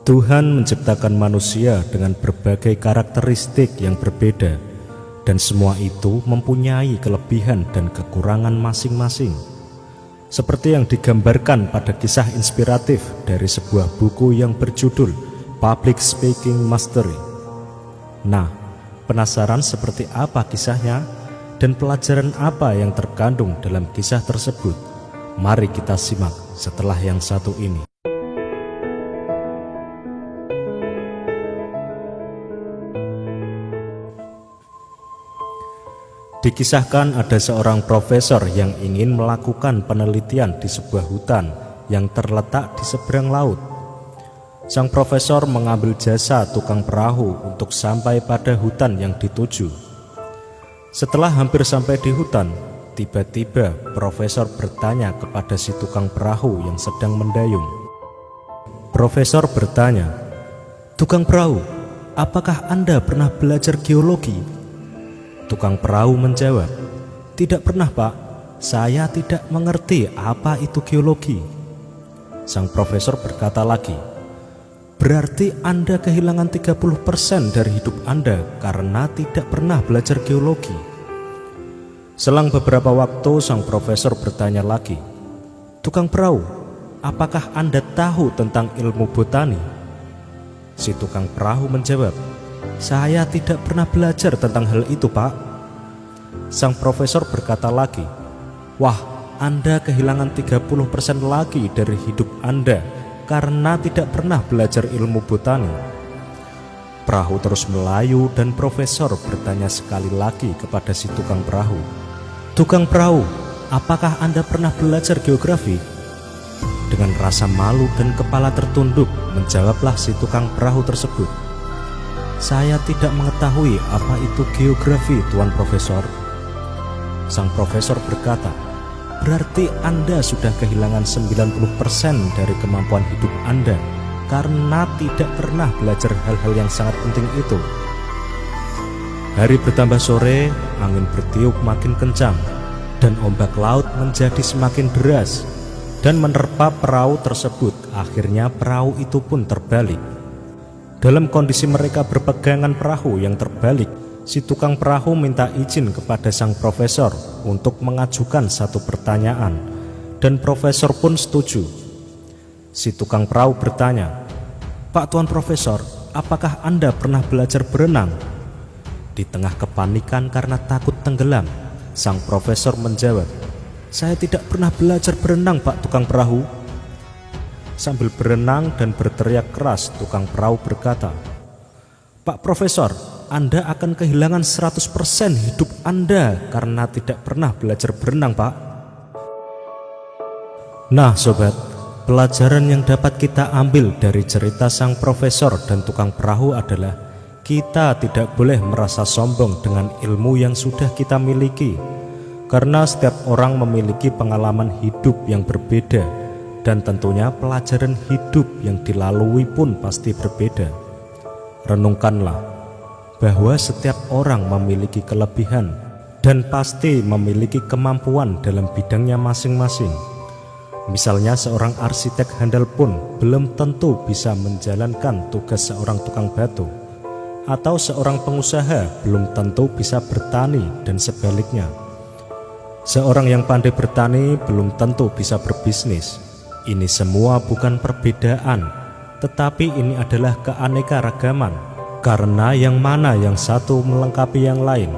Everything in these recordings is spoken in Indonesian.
Tuhan menciptakan manusia dengan berbagai karakteristik yang berbeda, dan semua itu mempunyai kelebihan dan kekurangan masing-masing. Seperti yang digambarkan pada kisah inspiratif dari sebuah buku yang berjudul Public Speaking Mastery. Nah, penasaran seperti apa kisahnya dan pelajaran apa yang terkandung dalam kisah tersebut? Mari kita simak setelah yang satu ini. Dikisahkan ada seorang profesor yang ingin melakukan penelitian di sebuah hutan yang terletak di seberang laut. Sang profesor mengambil jasa tukang perahu untuk sampai pada hutan yang dituju. Setelah hampir sampai di hutan, tiba-tiba profesor bertanya kepada si tukang perahu yang sedang mendayung. Profesor bertanya, "Tukang perahu, apakah Anda pernah belajar geologi?" Tukang perahu menjawab, "Tidak pernah, Pak. Saya tidak mengerti apa itu geologi." Sang profesor berkata lagi, "Berarti Anda kehilangan 30% dari hidup Anda karena tidak pernah belajar geologi." Selang beberapa waktu, sang profesor bertanya lagi, "Tukang perahu, apakah Anda tahu tentang ilmu botani?" Si tukang perahu menjawab, "Saya tidak pernah belajar tentang hal itu, Pak." Sang profesor berkata lagi, "Wah, Anda kehilangan 30% lagi dari hidup Anda karena tidak pernah belajar ilmu botani." Perahu terus melayu dan profesor bertanya sekali lagi kepada si tukang perahu, "Tukang perahu, apakah Anda pernah belajar geografi?" Dengan rasa malu dan kepala tertunduk, menjawablah si tukang perahu tersebut, "Saya tidak mengetahui apa itu geografi, Tuan Profesor." Sang profesor berkata, "Berarti Anda sudah kehilangan 90% dari kemampuan hidup Anda karena tidak pernah belajar hal-hal yang sangat penting itu." Hari bertambah sore, angin bertiup makin kencang, dan ombak laut menjadi semakin deras dan menerpa perahu tersebut. Akhirnya perahu itu pun terbalik. Dalam kondisi mereka berpegangan perahu yang terbalik, si tukang perahu minta izin kepada sang profesor untuk mengajukan satu pertanyaan, dan profesor pun setuju. Si tukang perahu bertanya, "Pak Tuan Profesor, apakah Anda pernah belajar berenang?" Di tengah kepanikan karena takut tenggelam, sang profesor menjawab, "Saya tidak pernah belajar berenang, Pak Tukang Perahu." Sambil berenang dan berteriak keras, tukang perahu berkata, "Pak Profesor, Anda akan kehilangan 100% hidup Anda karena tidak pernah belajar berenang, Pak." Nah sobat, pelajaran yang dapat kita ambil dari cerita sang profesor dan tukang perahu adalah kita tidak boleh merasa sombong dengan ilmu yang sudah kita miliki, karena setiap orang memiliki pengalaman hidup yang berbeda, dan tentunya pelajaran hidup yang dilalui pun pasti berbeda. Renungkanlah bahwa setiap orang memiliki kelebihan dan pasti memiliki kemampuan dalam bidangnya masing-masing. Misalnya seorang arsitek handal pun belum tentu bisa menjalankan tugas seorang tukang batu, atau seorang pengusaha belum tentu bisa bertani, dan sebaliknya. Seorang yang pandai bertani belum tentu bisa berbisnis. Ini semua bukan perbedaan, tetapi ini adalah keanekaragaman, karena yang mana yang satu melengkapi yang lain.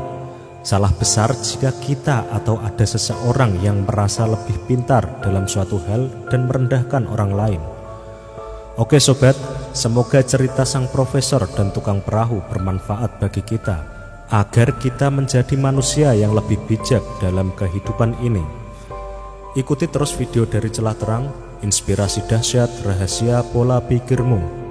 Salah besar jika kita atau ada seseorang yang merasa lebih pintar dalam suatu hal dan merendahkan orang lain. Oke sobat, semoga cerita sang profesor dan tukang perahu bermanfaat bagi kita, agar kita menjadi manusia yang lebih bijak dalam kehidupan ini. Ikuti terus video dari Celah Terang, inspirasi dahsyat rahasia pola pikirmu.